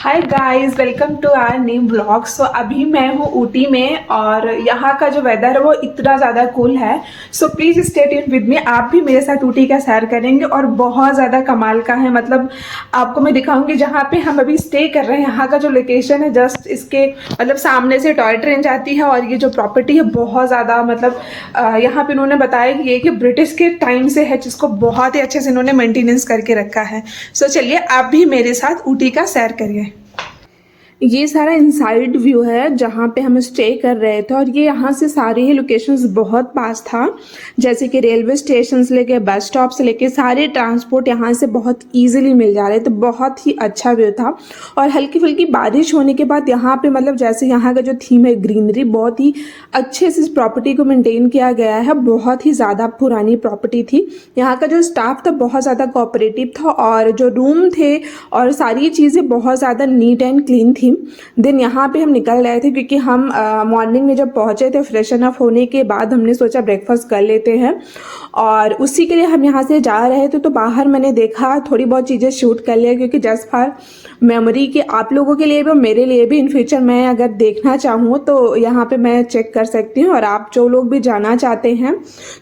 Hi guys, welcome to our new blog. So अभी मैं हूँ ऊटी में और यहाँ का जो वेदर है वो इतना ज़्यादा कूल है। So please stay tune with me. आप भी मेरे साथ ऊटी का सैर करेंगे और बहुत ज़्यादा कमाल का है। मतलब आपको मैं दिखाऊंगी जहाँ पे हम अभी स्टे कर रहे हैं, यहाँ का जो लोकेशन है जस्ट इसके मतलब सामने से टॉय ट्रेन जाती है और ये जो प्रॉपर्टी है बहुत ज़्यादा मतलब यहाँ पे उन्होंने बताया कि ये कि ब्रिटिश के टाइम से है, जिसको बहुत ही अच्छे से इन्होंने मेंटेनेंस करके रखा है। सो चलिए आप भी मेरे साथ ऊटी का सैर करिए। ये सारा इनसाइड व्यू है जहाँ पे हम स्टे कर रहे थे और ये यहाँ से सारे ही लोकेशंस बहुत पास था, जैसे कि रेलवे स्टेशन से लेके बस स्टॉप से लेके सारे ट्रांसपोर्ट यहाँ से बहुत इजीली मिल जा रहे थे। बहुत ही अच्छा व्यू था और हल्की फुल्की बारिश होने के बाद यहाँ पे मतलब जैसे यहाँ का जो थीम है ग्रीनरी, बहुत ही अच्छे से इस प्रॉपर्टी को मेंटेन किया गया है। बहुत ही ज़्यादा पुरानी प्रॉपर्टी थी। यहाँ का जो स्टाफ था बहुत ज़्यादा कोऑपरेटिव था और जो रूम थे और सारी चीज़ें बहुत ज़्यादा नीट एंड क्लीन थी। दिन यहाँ पे हम निकल रहे थे क्योंकि हम मॉर्निंग में जब पहुँचे थे फ्रेशन अप होने के बाद हमने सोचा ब्रेकफास्ट कर लेते हैं और उसी के लिए हम यहाँ से जा रहे थे। तो बाहर मैंने देखा, थोड़ी बहुत चीज़ें शूट कर लिया क्योंकि जस्ट फॉर मेमोरी कि आप लोगों के लिए भी और मेरे लिए भी इन फ्यूचर मैं अगर देखना चाहूँ तो यहाँ पे मैं चेक कर सकती हूँ। और आप जो लोग भी जाना चाहते हैं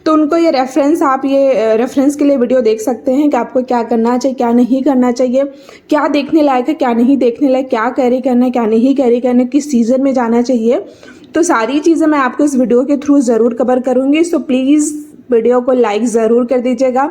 तो उनको ये रेफरेंस के लिए वीडियो देख सकते हैं कि आपको क्या करना चाहिए, क्या नहीं करना चाहिए, क्या देखने लायक है, क्या नहीं देखने लायक, क्या कैरी करना है, क्या नहीं कैरी करना, किस सीज़न में जाना चाहिए। तो सारी चीज़ें मैं आपको इस वीडियो के थ्रू ज़रूर कवर करूँगी। सो प्लीज़ वीडियो को लाइक ज़रूर कर दीजिएगा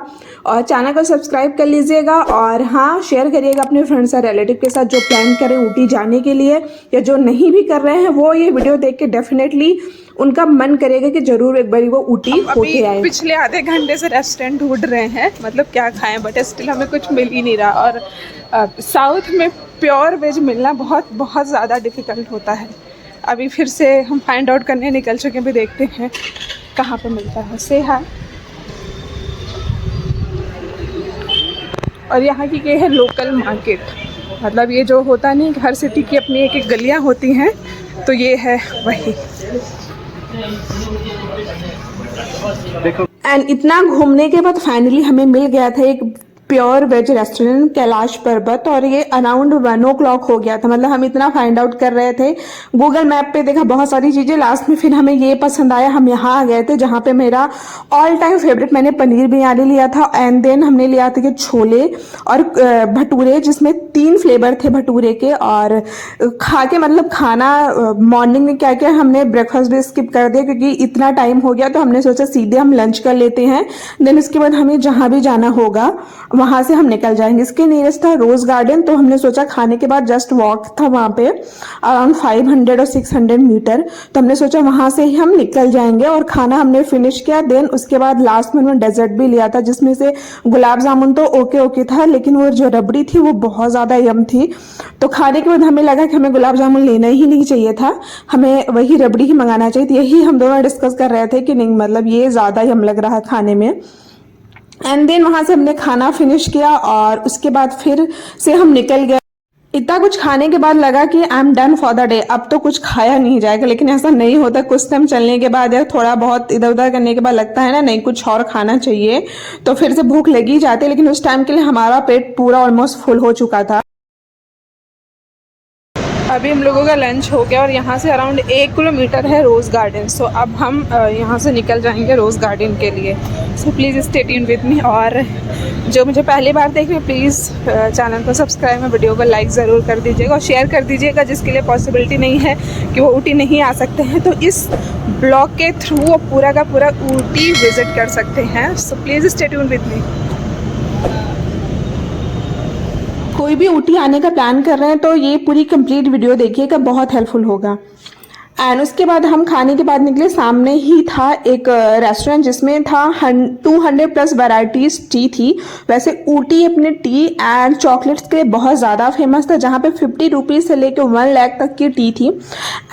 और चैनल को सब्सक्राइब कर लीजिएगा और हाँ, शेयर करिएगा अपने फ्रेंड्स और रिलेटिव के साथ जो प्लान करें ऊटी जाने के लिए या जो नहीं भी कर रहे हैं वो ये वीडियो देख के डेफिनेटली उनका मन करेगा कि जरूर एक बार वो ऊटी होके आए। पिछले आधे घंटे से रेस्टोरेंट ढूंढ रहे हैं, मतलब क्या खाएं, बट स्टिल हमें कुछ मिल ही नहीं रहा। और साउथ में प्योर वेज मिलना बहुत बहुत ज़्यादा डिफ़िकल्ट होता है। अभी फिर से हम फाइंड आउट करने निकल चुके हैं, भी देखते हैं कहाँ पे मिलता है। से है और यहाँ की ये है लोकल मार्केट। मतलब ये जो होता नहीं, हर सिटी की अपनी एक एक गलियाँ होती हैं, तो ये है वही। एंड इतना घूमने के बाद फाइनली हमें मिल गया था एक प्योर वेज रेस्टोरेंट कैलाश पर्वत और ये अराउंड 1 o'clock हो गया था। मतलब हम इतना फाइंड आउट कर रहे थे, गूगल मैप पे देखा बहुत सारी चीज़ें, लास्ट में फिर हमें ये पसंद आया। हम यहाँ आ गए थे जहाँ पे मेरा ऑल टाइम फेवरेट, मैंने पनीर बिरयानी लिया था एंड देन हमने लिया था कि छोले और भटूरे, जिसमें 3 फ्लेवर थे भटूरे के। और खा के मतलब खाना मॉर्निंग में क्या क्या हमने ब्रेकफास्ट भी स्किप कर दिया क्योंकि इतना टाइम हो गया, तो हमने सोचा सीधे हम लंच कर लेते हैं, देन उसके बाद हमें जहाँ भी जाना होगा वहां से हम निकल जाएंगे। इसके नियरेस्ट था रोज गार्डन, तो हमने सोचा खाने के बाद जस्ट वॉक था वहां पे अराउंड 500 और 600 मीटर, तो हमने सोचा वहां से ही हम निकल जाएंगे। और खाना हमने फिनिश किया, देन उसके बाद लास्ट में उन्होंने डेजर्ट भी लिया था जिसमें से गुलाब जामुन तो ओके था, लेकिन वो जो रबड़ी थी वो बहुत ज्यादा यम थी। तो खाने के बाद हमें लगा कि हमें गुलाब जामुन लेना ही नहीं चाहिए था, हमें वही रबड़ी ही मंगाना चाहिए। यही हम दोनों डिस्कस कर रहे थे कि नहीं, मतलब ये ज्यादा यम लग रहा है खाने में। एंड देन वहां से हमने खाना फिनिश किया और उसके बाद फिर से हम निकल गए। इतना कुछ खाने के बाद लगा कि I am done for the day, अब तो कुछ खाया नहीं जाएगा, लेकिन ऐसा नहीं होता। कुछ टाइम चलने के बाद या थोड़ा बहुत इधर उधर करने के बाद लगता है ना, नहीं कुछ और खाना चाहिए, तो फिर से भूख लगी जाती है। लेकिन उस टाइम के लिए हमारा पेट पूरा ऑलमोस्ट फुल हो चुका था। अभी हम लोगों का लंच हो गया और यहाँ से अराउंड 1 किलोमीटर है रोज़ गार्डन। सो अब हम यहाँ से निकल जाएंगे रोज़ गार्डन के लिए। So please stay tune with me और जो मुझे पहली बार देख रहे हैं प्लीज़ चैनल को सब्सक्राइब और वीडियो को लाइक ज़रूर कर दीजिएगा और शेयर कर दीजिएगा, जिसके लिए पॉसिबिलिटी नहीं है कि वो ऊटी नहीं आ सकते हैं, तो इस ब्लॉग के थ्रू वो पूरा का पूरा ऊटी विज़िट कर सकते हैं। So please stay tune with me. कोई भी ऊटी आने का प्लान कर रहे हैं तो ये पूरी कंप्लीट वीडियो देखिएगा, बहुत हेल्पफुल होगा। एंड उसके बाद हम खाने के बाद निकले, सामने ही था एक रेस्टोरेंट जिसमें था 200+ वैरायटीज टी थी। वैसे ऊटी अपने टी एंड चॉकलेट्स के लिए बहुत ज़्यादा फेमस था, जहाँ पे 50 रुपीज़ से लेकर 1 लाख तक की टी थी।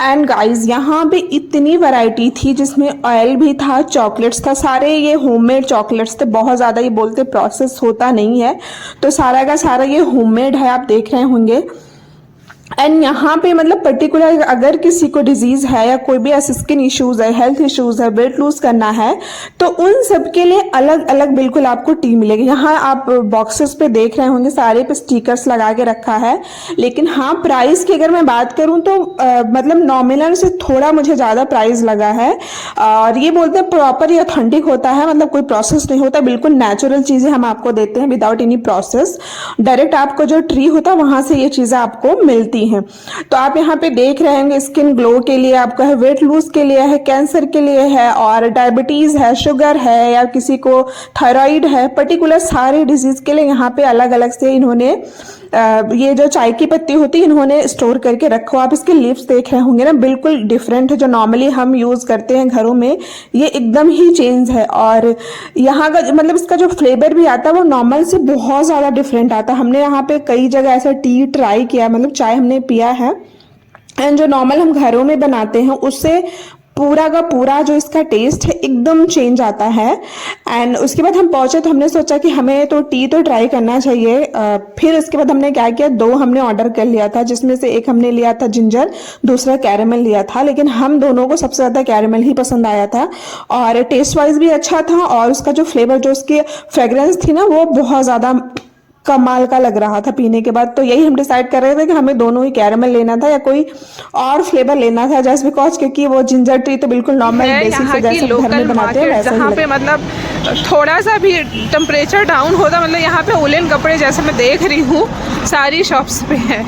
एंड गाइज यहाँ पे इतनी वैरायटी थी जिसमें ऑयल भी था, चॉकलेट्स था, सारे ये होममेड चॉकलेट्स थे। बहुत ज़्यादा ये बोलते प्रोसेस होता नहीं है, तो सारा का सारा ये होममेड है, आप देख रहे होंगे। एंड यहाँ पे मतलब पर्टिकुलर अगर किसी को डिजीज है या कोई भी ऐसे स्किन इश्यूज है, हेल्थ इश्यूज है, वेट लूज करना है, तो उन सब के लिए अलग अलग बिल्कुल आपको टी मिलेगी। यहाँ आप बॉक्सेस पे देख रहे होंगे सारे पे स्टिकर्स लगा के रखा है। लेकिन हाँ, प्राइस की अगर मैं बात करूँ तो मतलब नॉमिनल से थोड़ा मुझे ज़्यादा प्राइस लगा है। और ये बोलते हैं प्रॉपर ये ऑथेंटिक होता है, मतलब कोई प्रोसेस नहीं होता, बिल्कुल नेचुरल चीज़ें हम आपको देते हैं विदाउट एनी प्रोसेस। डायरेक्ट आपको जो ट्री होता है वहाँ से ये चीज़ें आपको मिलती हैं। तो आप यहाँ पे देख रहे होंगे स्किन ग्लो के लिए आपका है, वेट लूज के लिए है, कैंसर के लिए है, और डायबिटीज है, शुगर है, या किसी को थायराइड है, पर्टिकुलर सारे डिजीज के लिए यहाँ पे अलग अलग से इन्होंने ये जो चाय की पत्ती होती है इन्होंने स्टोर करके रखो। आप इसके लीव्स देख रहे होंगे ना, बिल्कुल डिफरेंट है। जो नॉर्मली हम यूज करते हैं घरों में, ये एकदम ही चेंज है। और यहाँ का मतलब इसका जो फ्लेवर भी आता है वो नॉर्मल से बहुत ज्यादा डिफरेंट आता है। हमने यहाँ पे कई जगह ऐसा टी ट्राई किया, मतलब चाय हमने पिया है, एंड जो नॉर्मल हम घरों में बनाते हैं उससे पूरा का पूरा जो इसका टेस्ट है एकदम चेंज आता है। एंड उसके बाद हम पहुंचे तो हमने सोचा कि हमें तो टी तो ट्राई करना चाहिए। फिर उसके बाद हमने क्या किया, 2 हमने ऑर्डर कर लिया था, जिसमें से एक हमने लिया था जिंजर, दूसरा कैरेमल लिया था। लेकिन हम दोनों को सबसे ज़्यादा कैरेमल ही पसंद आया था, और टेस्ट वाइज भी अच्छा था, और उसका जो फ्लेवर, जो उसकी फ्रेग्रेंस थी ना, वो बहुत ज़्यादा कमाल का लग रहा था पीने के बाद। तो यही हम डिसाइड कर रहे थे कि हमें दोनों ही कैरेमल लेना था या कोई और फ्लेवर लेना था, जस्ट बिकॉज क्योंकि वो जिंजर टी तो बिल्कुल नॉर्मल बेसिक से जैसे घर में बनाते हैं वैसे जहाँ पे मतलब थोड़ा सा भी टेम्परेचर डाउन होता, मतलब यहाँ पे उलन कपड़े जैसे मैं देख रही हूँ सारी शॉप्स पे है,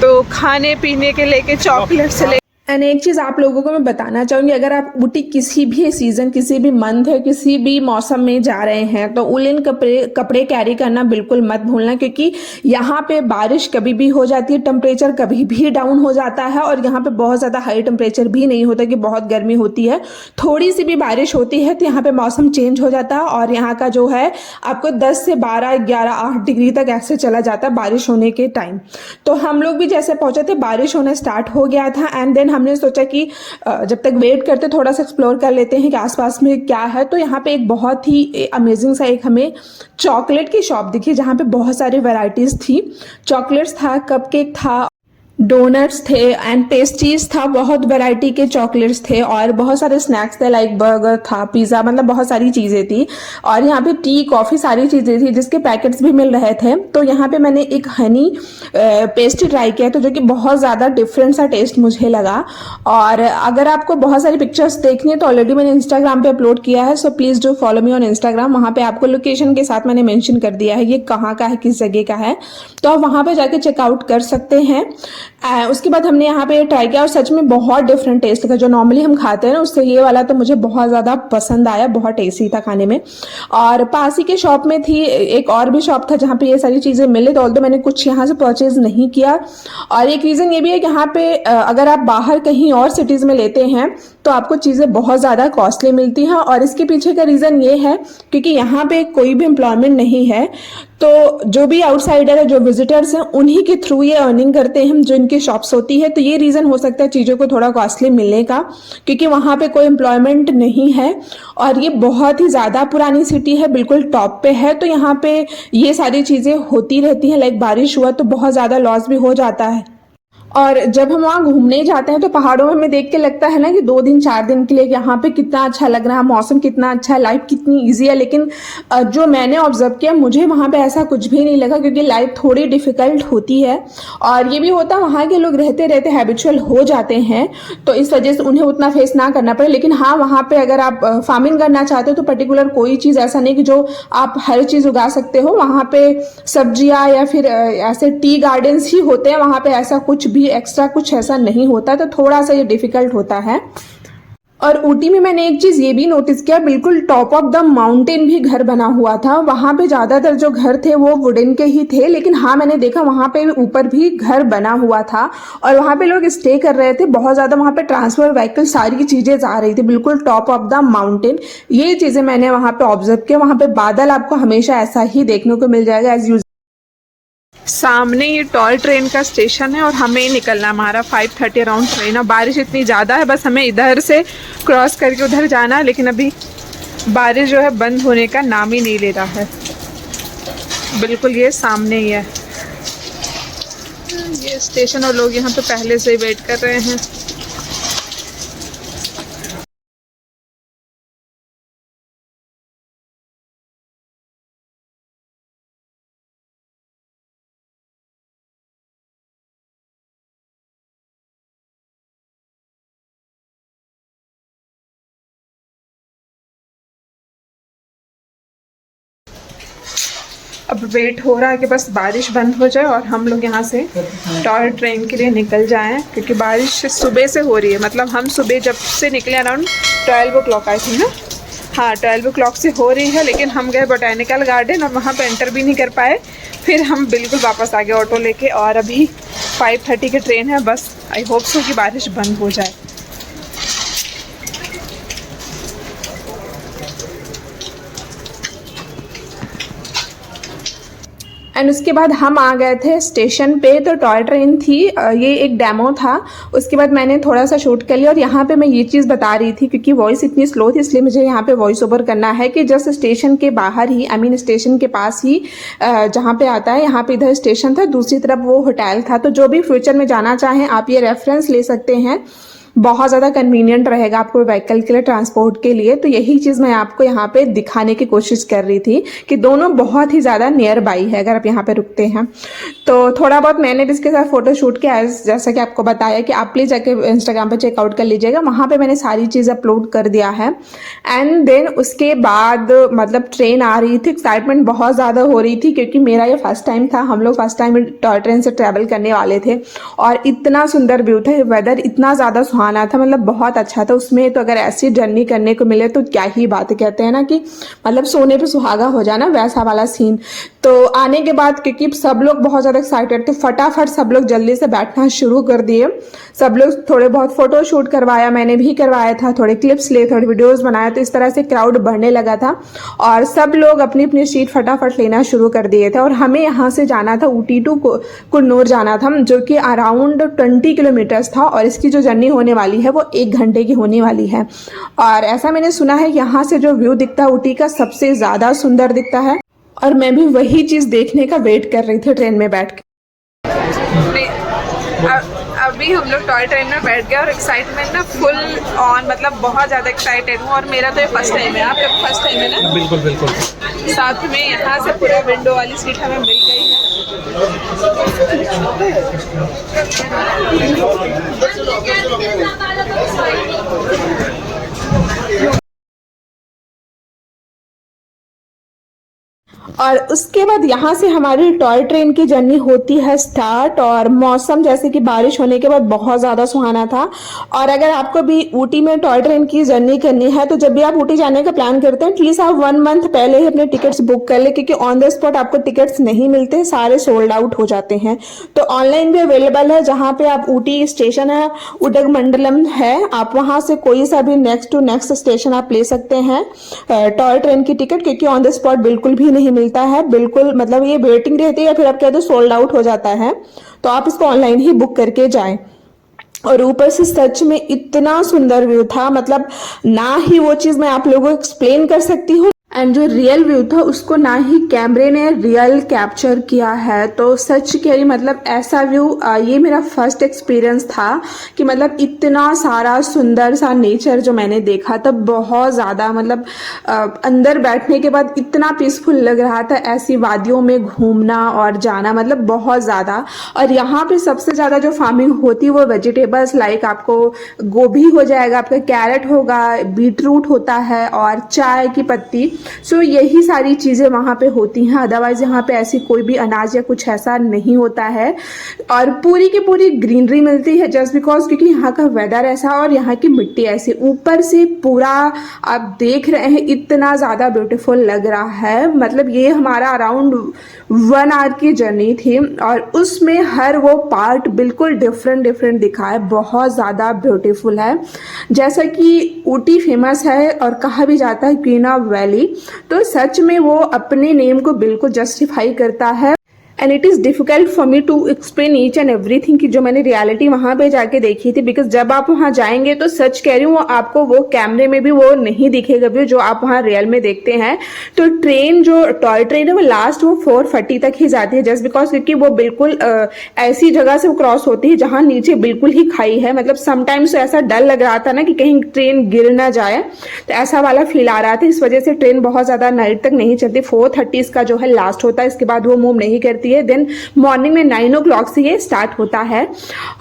तो खाने पीने के लेके चॉकलेट से एंड एक चीज़ आप लोगों को मैं बताना चाहूँगी, अगर आप ऊटी किसी भी सीज़न, किसी भी मंथ है, किसी भी मौसम में जा रहे हैं तो उलन कपड़े कैरी करना बिल्कुल मत भूलना, क्योंकि यहाँ पे बारिश कभी भी हो जाती है, टेम्परेचर कभी भी डाउन हो जाता है, और यहाँ पे बहुत ज़्यादा हाई टेम्परेचर भी नहीं होता कि बहुत गर्मी होती है। थोड़ी सी भी बारिश होती है तो यहाँ पे मौसम चेंज हो जाता है, और यहाँ का जो है आपको 10 से 12, 11, 8 डिग्री तक ऐसे चला जाता है बारिश होने के टाइम। तो हम लोग भी जैसे पहुँचे थे बारिश होना स्टार्ट हो गया था, एंड देन हमने सोचा कि जब तक वेट करते थोड़ा सा एक्सप्लोर कर लेते हैं कि आसपास में क्या है। तो यहाँ पे एक बहुत ही अमेजिंग सा एक हमें चॉकलेट की शॉप दिखी, जहाँ पे बहुत सारी वैरायटीज थी। चॉकलेट्स था, कपकेक था, डोनट्स थे, एंड पेस्ट्रीज था, बहुत वैरायटी के चॉकलेट्स थे, और बहुत सारे स्नैक्स थे, लाइक बर्गर था, पिज़्ज़ा, मतलब बहुत सारी चीज़ें थी। और यहाँ पे टी, कॉफ़ी, सारी चीज़ें थी जिसके पैकेट्स भी मिल रहे थे। तो यहाँ पे मैंने एक हनी पेस्ट्री ट्राई किया, तो जो कि बहुत ज़्यादा डिफरेंट सा टेस्ट मुझे लगा। और अगर आपको बहुत सारी पिक्चर्स देखनी है तो ऑलरेडी मैंने इंस्टाग्राम पे अपलोड किया है, so please do follow me on Instagram. वहाँ पे आपको लोकेशन के साथ मैंने मेंशन कर दिया है ये कहाँ का है, किस जगह का है, तो आप वहाँ पे जाके चेकआउट कर सकते हैं। उसके बाद हमने यहाँ पे ट्राई किया, और सच में बहुत डिफरेंट टेस्ट था। जो नॉर्मली हम खाते हैं ना उससे ये वाला तो मुझे बहुत ज़्यादा पसंद आया, बहुत टेस्टी था खाने में। और पास ही के शॉप में थी एक और भी शॉप था जहाँ पे ये सारी चीज़ें मिले, तो ऑल्दो मैंने कुछ यहाँ से परचेज नहीं किया। और एक रीज़न ये भी है कि यहाँ पे अगर आप बाहर कहीं और सिटीज़ में लेते हैं तो आपको चीज़ें बहुत ज़्यादा कॉस्टली मिलती हैं, और इसके पीछे का रीज़न ये है क्योंकि यहाँ पे कोई भी एम्प्लॉयमेंट नहीं है, तो जो भी आउटसाइडर है, जो विजिटर्स हैं, उन्हीं के थ्रू ये अर्निंग करते हैं जो इनकी शॉप्स होती है। तो ये रीज़न हो सकता है चीज़ों को थोड़ा कॉस्टली मिलने का, क्योंकि वहाँ पे कोई एम्प्लॉयमेंट नहीं है, और ये बहुत ही ज़्यादा पुरानी सिटी है, बिल्कुल टॉप पे है। तो यहाँ पे ये सारी चीज़ें होती रहती हैं, लाइक बारिश हुआ तो बहुत ज़्यादा लॉस भी हो जाता है। और जब हम वहाँ घूमने जाते हैं तो पहाड़ों में हमें देख के लगता है ना कि 2 दिन 4 दिन के लिए यहाँ पे कितना अच्छा लग रहा है, मौसम कितना अच्छा है, लाइफ कितनी इजी है। लेकिन जो मैंने ऑब्जर्व किया, मुझे वहाँ पे ऐसा कुछ भी नहीं लगा, क्योंकि लाइफ थोड़ी डिफिकल्ट होती है। और ये भी होता है वहाँ के लोग रहते रहते हैबिचुअल हो जाते हैं, तो इस वजह से उन्हें उतना फेस ना करना पड़े। लेकिन हाँ, वहाँ पे अगर आप फार्मिंग करना चाहते हो तो पर्टिकुलर कोई चीज़ ऐसा नहीं कि जो आप हर चीज़ उगा सकते हो। वहाँ पे सब्जियाँ या फिर ऐसे टी गार्डन्स ही होते हैं, वहाँ पे ऐसा कुछ भी एक्स्ट्रा कुछ ऐसा नहीं होता, तो थोड़ा सा ये डिफिकल्ट होता है। और ऊटी में मैंने एक चीज ये भी नोटिस किया, बिल्कुल टॉप ऑफ द माउंटेन भी घर बना हुआ था। वहां पे ज्यादातर जो घर थे वो वुडन के ही थे, लेकिन हाँ मैंने देखा वहां पे ऊपर भी घर बना हुआ था, और वहां पे लोग स्टे कर रहे थे। बहुत ज्यादा वहां पे ट्रांसफर व्हीकल सारी चीजें जा रही थी, बिल्कुल टॉप ऑफ द माउंटेन। ये चीजें मैंने वहां पे ऑब्जर्व किया। वहां पे बादल आपको हमेशा ऐसा ही देखने को मिल जाएगा एज यूजुअल। सामने ये टॉय ट्रेन का स्टेशन है और हमें निकलना, हमारा 5:30 अराउंड ट्रेन। और बारिश इतनी ज़्यादा है, बस हमें इधर से क्रॉस करके उधर जाना है, लेकिन अभी बारिश जो है बंद होने का नाम ही नहीं ले रहा है। बिल्कुल ये सामने ही है। ये स्टेशन और लोग यहाँ पे पहले से ही वेट कर रहे हैं। अब वेट हो रहा है कि बस बारिश बंद हो जाए और हम लोग यहाँ से टॉय ट्रेन के लिए निकल जाएं, क्योंकि बारिश सुबह से हो रही है। मतलब हम सुबह जब से निकले अराउंड 12 o'clock आई थी ना, हाँ 12 o'clock से हो रही है, लेकिन हम गए बोटैनिकल गार्डन और वहाँ पे एंटर भी नहीं कर पाए। फिर हम बिल्कुल वापस आ गए ऑटो लेके, और अभी 5:30 की ट्रेन है। बस आई होप सो कि बारिश बंद हो जाए। एंड उसके बाद हम आ गए थे स्टेशन पे। तो टॉय ट्रेन थी, ये एक डेमो था। उसके बाद मैंने थोड़ा सा शूट कर लिया, और यहाँ पे मैं ये चीज़ बता रही थी क्योंकि वॉइस इतनी स्लो थी, इसलिए मुझे यहाँ पे वॉइस ओवर करना है कि जस्ट स्टेशन के बाहर ही, आई मीन स्टेशन के पास ही जहाँ पे आता है, यहाँ पे इधर स्टेशन था, दूसरी तरफ वो होटल था। तो जो भी फ्यूचर में जाना चाहें आप ये रेफरेंस ले सकते हैं, बहुत ज़्यादा कन्वीनियंट रहेगा आपको व्हीकल के लिए, ट्रांसपोर्ट के लिए। तो यही चीज़ मैं आपको यहाँ पे दिखाने की कोशिश कर रही थी कि दोनों बहुत ही ज़्यादा नियर बाई है अगर आप यहाँ पे रुकते हैं तो। थोड़ा बहुत मैंने भी इसके साथ फ़ोटो शूट किया, जैसा कि आपको बताया कि आप प्लीज़ जाके इंस्टाग्राम पे चेकआउट कर लीजिएगा, वहाँ पे मैंने सारी चीज़ अपलोड कर दिया है। एंड देन उसके बाद मतलब ट्रेन आ रही थी, एक्साइटमेंट बहुत ज़्यादा हो रही थी क्योंकि मेरा ये फर्स्ट टाइम था, हम लोग फर्स्ट टाइम टॉय ट्रेन से ट्रैवल करने वाले थे। और इतना सुंदर व्यू था, वेदर इतना ज़्यादा सुहाना था, मतलब बहुत अच्छा था उसमें। तो अगर ऐसी जर्नी करने को मिले तो क्या ही बात, कहते हैं ना कि मतलब सोने पे सुहागा हो जाना, वैसा वाला सीन। तो आने के बाद क्योंकि सब लोग बहुत ज़्यादा एक्साइटेड थे, फटाफट सब लोग जल्दी से बैठना शुरू कर दिए। सब लोग थोड़े बहुत फ़ोटो शूट करवाया, मैंने भी करवाया था, थोड़े क्लिप्स लिए, थोड़े वीडियोज़ बनाया। तो इस तरह से क्राउड बढ़ने लगा था और सब लोग अपनी अपनी सीट फटाफट लेना शुरू कर दिए थे। और हमें यहाँ से जाना था ऊटी टू कुन्नूर जाना था, जो कि अराउंड 20 किलोमीटर्स था, और इसकी जो जर्नी होने वाली है वो 1 घंटे की होने वाली है। और ऐसा मैंने सुना है यहाँ से जो व्यू दिखता है ऊटी का सबसे ज़्यादा सुंदर दिखता है, और मैं भी वही चीज़ देखने का वेट कर रही थी ट्रेन में बैठ के। अभी हम लोग टॉय ट्रेन में बैठ गए और एक्साइटमेंट ना फुल ऑन, मतलब बहुत ज़्यादा एक्साइटेड हूँ। और मेरा तो ये फर्स्ट टाइम है, आपका फर्स्ट टाइम है ना? बिल्कुल बिल्कुल। साथ में यहाँ से पूरा विंडो वाली सीट हमें मिल गई है। और उसके बाद यहाँ से हमारी टॉय ट्रेन की जर्नी होती है स्टार्ट। और मौसम जैसे कि बारिश होने के बाद बहुत ज़्यादा सुहाना था। और अगर आपको भी ऊटी में टॉय ट्रेन की जर्नी करनी है तो जब भी आप ऊटी जाने का प्लान करते हैं प्लीज़ आप 1 मंथ पहले ही अपने टिकट्स बुक कर ले, क्योंकि ऑन द स्पॉट आपको टिकट्स नहीं मिलते, सारे सोल्ड आउट हो जाते हैं। तो ऑनलाइन भी अवेलेबल है, जहाँ पे आप ऊटी स्टेशन है, उडगमंडलम है, आप वहाँ से कोई सा भी नेक्स्ट टू नेक्स्ट स्टेशन आप ले सकते हैं टॉय ट्रेन की टिकट, क्योंकि ऑन द स्पॉट बिल्कुल भी नहीं मिलता है, बिल्कुल मतलब ये वेटिंग रहती है या फिर आप कह दो सोल्ड आउट हो जाता है। तो आप इसको ऑनलाइन ही बुक करके जाएं। और ऊपर से सच में इतना सुंदर व्यू था, मतलब ना ही वो चीज़ मैं आप लोगों को एक्सप्लेन कर सकती हूँ, एंड जो रियल व्यू था उसको ना ही कैमरे ने रियल कैप्चर किया है। तो सच कह रही, मतलब ऐसा व्यू ये मेरा फर्स्ट एक्सपीरियंस था कि मतलब इतना सारा सुंदर सा नेचर जो मैंने देखा तब बहुत ज़्यादा, मतलब अंदर बैठने के बाद इतना पीसफुल लग रहा था, ऐसी वादियों में घूमना और जाना, मतलब बहुत ज़्यादा। और यहाँ पे सबसे ज़्यादा जो फार्मिंग होती है वो वेजिटेबल्स, लाइक आपको गोभी हो जाएगा, आपका कैरेट होगा, बीट रूट होता है और चाय की पत्ती। सो यही सारी चीज़ें वहाँ पे होती हैं, अदरवाइज यहाँ पे ऐसी कोई भी अनाज या कुछ ऐसा नहीं होता है। और पूरी की पूरी ग्रीनरी मिलती है जस्ट बिकॉज क्योंकि यहाँ का वेदर ऐसा और यहाँ की मिट्टी ऐसी। ऊपर से पूरा आप देख रहे हैं इतना ज़्यादा ब्यूटीफुल लग रहा है। मतलब ये हमारा अराउंड 1 आवर की जर्नी थी और उसमें हर वो पार्ट बिल्कुल डिफरेंट दिखा है, बहुत ज़्यादा ब्यूटीफुल है। जैसा कि ऊटी फेमस है और कहा भी जाता है क्वीन ऑफ वैली, तो सच में वो अपने नेम को बिल्कुल जस्टिफाई करता है। And it is difficult for me to explain each and everything कि जो मैंने रियलिटी वहाँ पे जाके देखी थी, बिकॉज जब आप वहाँ जाएंगे तो सच कह रही हूँ आपको वो कैमरे में भी वो नहीं दिखेगा व्यू जो आप वहाँ रियल में देखते हैं। तो ट्रेन जो टॉय ट्रेन है वो लास्ट वो 4:30 तक ही जाती है, जस्ट बिकॉज क्योंकि वो बिल्कुल ऐसी जगह से क्रॉस होती है जहाँ नीचे बिल्कुल ही खाई है। मतलब समटाइम्स ऐसा डर लग रहा था ना कि कहीं ट्रेन गिर ना जाए, तो ऐसा वाला फील आ रहा था। इस वजह से ट्रेन बहुत ज़्यादा नाइट तक नहीं चलती। 4:30 इसका जो है लास्ट होता है, इसके बाद वो मूव नहीं करती है। देन मॉर्निंग में 9 o'clock से ये स्टार्ट होता है।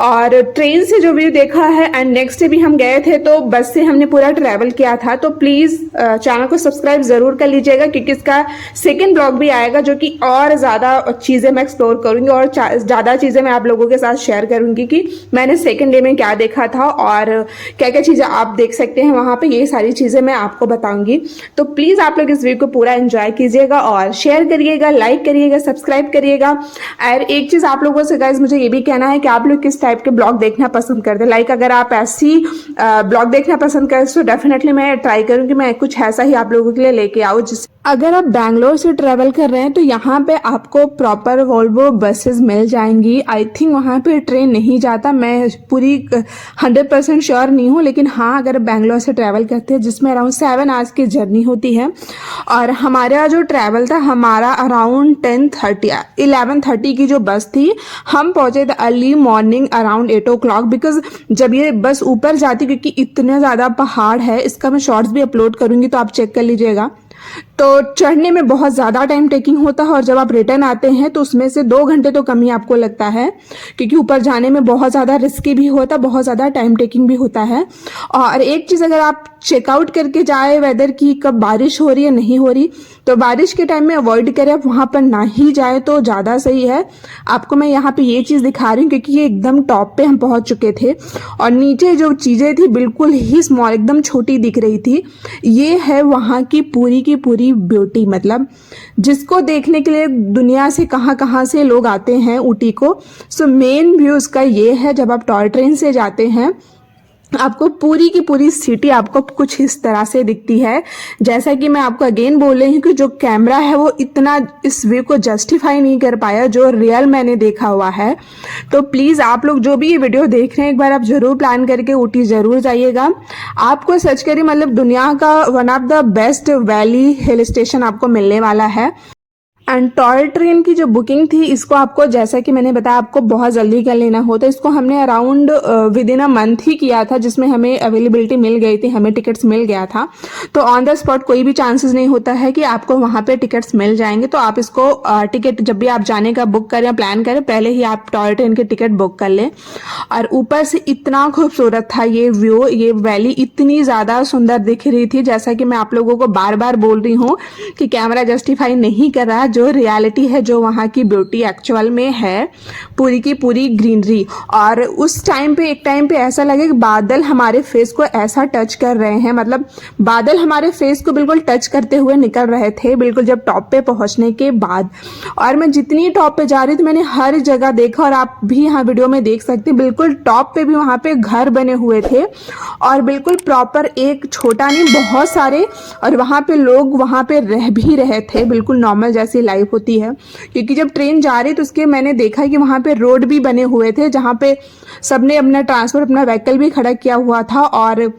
और ट्रेन से जो व्यू देखा है, एंड नेक्स्ट डे भी हम गए थे तो बस से हमने पूरा ट्रैवल किया था। तो प्लीज़ चैनल को सब्सक्राइब ज़रूर कर लीजिएगा, क्योंकि इसका सेकेंड ब्लॉग भी आएगा जो कि और ज़्यादा चीज़ें मैं एक्सप्लोर करूँगी और ज़्यादा चीज़ें मैं आप लोगों के साथ शेयर करूँगी कि मैंने सेकेंड डे में क्या देखा था और क्या क्या चीज़ें आप देख सकते हैं वहाँ पे। ये सारी चीज़ें मैं आपको बताऊँगी। तो प्लीज़ आप लोग इस वीडियो को पूरा एंजॉय कीजिएगा और शेयर करिएगा, लाइक करिएगा, सब्सक्राइब करिएगा। और एक चीज़ आप लोगों से गाइज मुझे ये भी कहना है कि आप लोग किस टाइप के ब्लॉग देखना पसंद करते हैं। लाइक अगर आप ऐसी ब्लॉग देखना पसंद करते तो डेफिनेटली मैं ट्राई करूँगी मैं कुछ ऐसा ही आप लोगों के लिए लेके आऊँ। जिस अगर आप बैंगलोर से ट्रैवल कर रहे हैं तो यहाँ पे आपको प्रॉपर वोल्वो बसेस मिल जाएंगी। आई थिंक वहाँ पे ट्रेन नहीं जाता, मैं पूरी 100% श्योर नहीं हूँ, लेकिन हाँ अगर बैंगलोर से ट्रैवल करते हैं जिसमें अराउंड 7 आवर्स की जर्नी होती है। और हमारा जो ट्रैवल था हमारा अराउंड 11:30 की जो बस थी, हम पहुँचे थे early morning around 8 o'clock। Because जब ये बस ऊपर जाती, क्योंकि इतने ज़्यादा पहाड़ है, इसका मैं शॉर्ट्स भी अपलोड करूँगी तो आप चेक कर लीजिएगा। तो चढ़ने में बहुत ज़्यादा टाइम टेकिंग होता है और जब आप रिटर्न आते हैं तो उसमें से 2 घंटे तो कम ही आपको लगता है, क्योंकि ऊपर जाने में बहुत ज़्यादा रिस्की भी होता है, बहुत ज़्यादा टाइम टेकिंग भी होता है। और एक चीज़ अगर आप चेकआउट करके जाए वेदर की कब बारिश हो रही है नहीं हो रही, तो बारिश के टाइम में अवॉइड करें, आप वहाँ पर ना ही जाए तो ज़्यादा सही है। आपको मैं यहाँ पे ये चीज़ दिखा रही हूँ क्योंकि ये एकदम टॉप पे हम पहुँच चुके थे और नीचे जो चीज़ें थी बिल्कुल ही स्मॉल, एकदम छोटी दिख रही थी। ये है वहाँ की पूरी ब्यूटी, मतलब जिसको देखने के लिए दुनिया से कहाँ कहाँ से लोग आते हैं ऊटी को। सो मेन व्यू उसका ये है, जब आप टॉय ट्रेन से जाते हैं आपको पूरी की पूरी सिटी आपको कुछ इस तरह से दिखती है। जैसा कि मैं आपको अगेन बोल रही हूँ कि जो कैमरा है वो इतना इस व्यू को जस्टिफाई नहीं कर पाया जो रियल मैंने देखा हुआ है। तो प्लीज़ आप लोग जो भी ये वीडियो देख रहे हैं एक बार आप ज़रूर प्लान करके ऊटी ज़रूर जाइएगा। आपको सच करिए मतलब दुनिया का one of the best valley hill station आपको मिलने वाला है। एंड टॉय ट्रेन की जो बुकिंग थी इसको आपको, जैसा कि मैंने बताया, आपको बहुत जल्दी कर लेना होता है। इसको हमने around within a month ही किया था, जिसमें हमें अवेलेबिलिटी मिल गई थी, हमें टिकट्स मिल गया था। तो ऑन द स्पॉट कोई भी चांसेस नहीं होता है कि आपको वहाँ पे टिकट्स मिल जाएंगे। तो आप इसको टिकट जब भी आप जाने का बुक करें, प्लान करें, पहले ही आप टॉय ट्रेन के टिकट बुक कर लें। और ऊपर से इतना खूबसूरत था ये व्यू, ये वैली इतनी ज़्यादा सुंदर दिख रही थी। जैसा कि मैं आप लोगों को बार बार बोल रही हूँ कि कैमरा जस्टिफाई नहीं कर रहा जो रियलिटी है, जो वहाँ की ब्यूटी एक्चुअल में है, पूरी की पूरी ग्रीनरी। और उस टाइम पे एक टाइम पे ऐसा लगे कि बादल हमारे फेस को ऐसा टच कर रहे हैं, मतलब बादल हमारे फेस को बिल्कुल टच करते हुए निकल रहे थे बिल्कुल जब टॉप पे पहुँचने के बाद। और मैं जितनी टॉप पे जा रही थी मैंने हर जगह देखा, और आप भी यहाँ वीडियो में देख सकते हैं बिल्कुल टॉप पे भी वहाँ पे घर बने हुए थे और बिल्कुल प्रॉपर, एक छोटा नहीं बहुत सारे, और वहाँ पे लोग वहाँ पे रह भी रहे थे, बिल्कुल नॉर्मल जैसी लाइफ होती है। क्योंकि जब ट्रेन जा रही तो उसके मैंने देखा कि वहाँ पे रोड भी बने हुए थे जहाँ पे सबने अपना ट्रांसपोर्ट, अपना व्हीकल भी खड़ा किया हुआ था और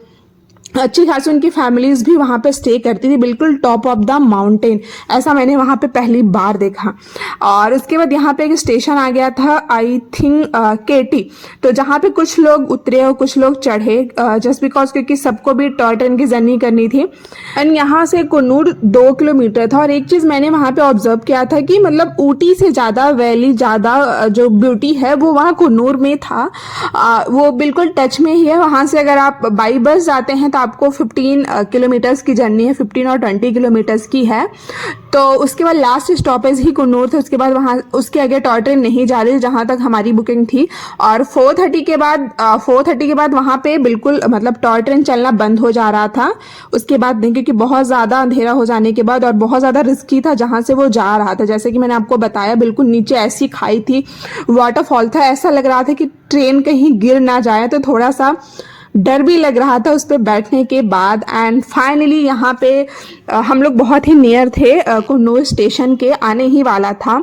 अच्छी खासी उनकी फैमिलीज भी वहाँ पे स्टे करती थी, बिल्कुल टॉप ऑफ द माउंटेन। ऐसा मैंने वहाँ पे पहली बार देखा। और उसके बाद यहाँ पे एक स्टेशन आ गया था, आई थिंक केटी, तो जहाँ पे कुछ लोग उतरे और कुछ लोग चढ़े, जस्ट बिकॉज क्योंकि सबको भी टॉय ट्रेन की जर्नी करनी थी। एंड यहाँ से कुन्नूर 2 किलोमीटर था। और एक चीज़ मैंने वहाँ पे ऑब्जर्व किया था कि मतलब ऊटी से ज़्यादा वैली, ज़्यादा जो ब्यूटी है वो वहाँ कुन्नूर में था। वो बिल्कुल टच में ही है। वहाँ से अगर आप बाई बस जाते हैं तो आपको 15 किलोमीटर्स की जर्नी है, 15 और 20 किलोमीटर्स की है। तो उसके बाद लास्ट स्टॉपेज ही कुन्नूर थे। उसके बाद वहाँ उसके आगे टॉय ट्रेन नहीं जा रही जहाँ तक हमारी बुकिंग थी। और 4:30 के बाद वहाँ पे बिल्कुल मतलब टॉय ट्रेन चलना बंद हो जा रहा था। उसके बाद नहीं, क्योंकि बहुत ज़्यादा अंधेरा हो जाने के बाद और बहुत ज़्यादा रिस्की था जहाँ से वो जा रहा था। जैसे कि मैंने आपको बताया बिल्कुल नीचे ऐसी खाई थी, वाटरफॉल था, ऐसा लग रहा था कि ट्रेन कहीं गिर ना जाए। तो थोड़ा सा डर भी लग रहा था उस पर बैठने के बाद। एंड फाइनली यहाँ पे हम लोग बहुत ही नियर थे, कुन्नूर स्टेशन के, आने ही वाला था।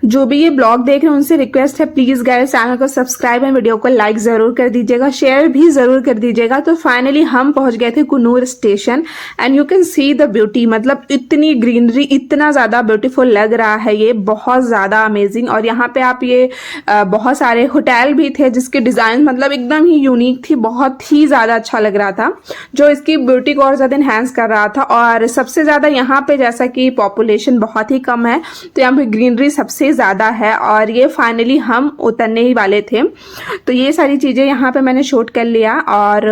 जो भी ये ब्लॉग देख रहे हैं उनसे रिक्वेस्ट है, प्लीज गाइस चैनल को सब्सक्राइब एंड वीडियो को लाइक जरूर कर दीजिएगा, शेयर भी जरूर कर दीजिएगा। तो फाइनली हम पहुंच गए थे Coonoor station and you can see the beauty, मतलब इतनी ग्रीनरी, इतना ज्यादा ब्यूटीफुल लग रहा है ये, बहुत ज्यादा अमेजिंग। और यहाँ पे आप ये बहुत सारे होटल भी थे जिसके डिजाइन मतलब एकदम ही यूनिक थी, बहुत ही ज्यादा अच्छा लग रहा था, जो इसकी ब्यूटी को और ज्यादा इनहेंस कर रहा था। और सबसे ज्यादा यहाँ पे जैसा कि पॉपुलेशन बहुत ही कम है तो यहाँ पे ग्रीनरी सबसे ज़्यादा है। और ये फाइनली हम उतरने ही वाले थे, तो ये सारी चीज़ें यहाँ पे मैंने शूट कर लिया। और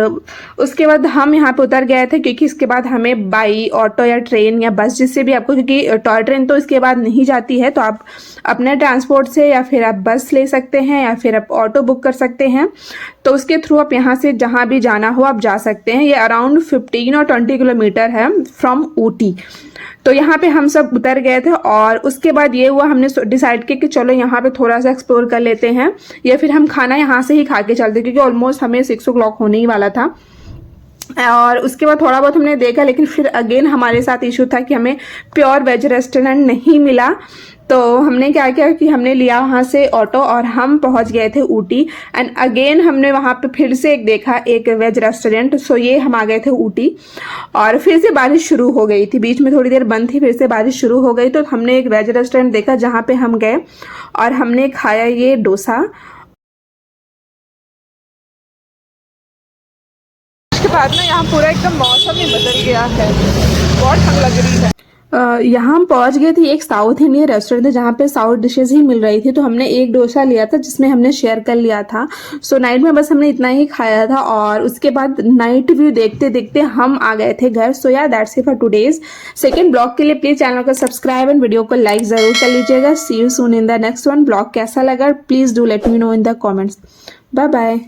उसके बाद हम यहाँ पे उतर गए थे, क्योंकि इसके बाद हमें बाई ऑटो या ट्रेन या बस जिससे भी आपको, क्योंकि टॉय ट्रेन तो इसके बाद नहीं जाती है, तो आप अपने ट्रांसपोर्ट से या फिर आप बस ले सकते हैं या फिर आप ऑटो बुक कर सकते हैं। तो उसके थ्रू आप यहाँ से जहाँ भी जाना हो आप जा सकते हैं। ये अराउंड 15 और 20 किलोमीटर है फ्रॉम ऊटी। तो यहाँ पे हम सब उतर गए थे और उसके बाद ये हुआ, हमने डिसाइड किया कि चलो यहाँ पे थोड़ा सा एक्सप्लोर कर लेते हैं या फिर हम खाना यहाँ से ही खा के चलते, क्योंकि ऑलमोस्ट हमें 6 o'clock होने ही वाला था। और उसके बाद थोड़ा बहुत हमने देखा, लेकिन फिर अगेन हमारे साथ इशू था कि हमें प्योर वेज रेस्टोरेंट नहीं मिला। तो हमने क्या किया कि हमने लिया वहाँ से ऑटो और हम पहुँच गए थे ऊटी। एंड अगेन हमने वहाँ पे फिर से एक देखा एक वेज रेस्टोरेंट, सो ये हम आ गए थे ऊटी। और फिर से बारिश शुरू हो गई थी, बीच में थोड़ी देर बंद थी, फिर से बारिश शुरू हो गई, तो हमने एक वेज रेस्टोरेंट देखा जहाँ पे हम गए और हमने खाया ये डोसा। उसके बाद ना यहाँ पूरा एकदम मौसम ही बदल गया है, बहुत ठंड लग रही है। यहाँ हम पहुँच गए थे, एक साउथ इंडियन रेस्टोरेंट था जहाँ पे साउथ डिशेस ही मिल रही थी। तो हमने एक डोसा लिया था जिसमें हमने शेयर कर लिया था। सो नाइट में बस हमने इतना ही खाया था और उसके बाद नाइट व्यू देखते देखते हम आ गए थे घर। सो यार that's it for today's second blog के लिए प्लीज चैनल को सब्सक्राइब एंड वीडियो को लाइक जरूर कर लीजिएगा। See you soon in the next one. Blog कैसा लगा please do let me know in the comments. Bye bye.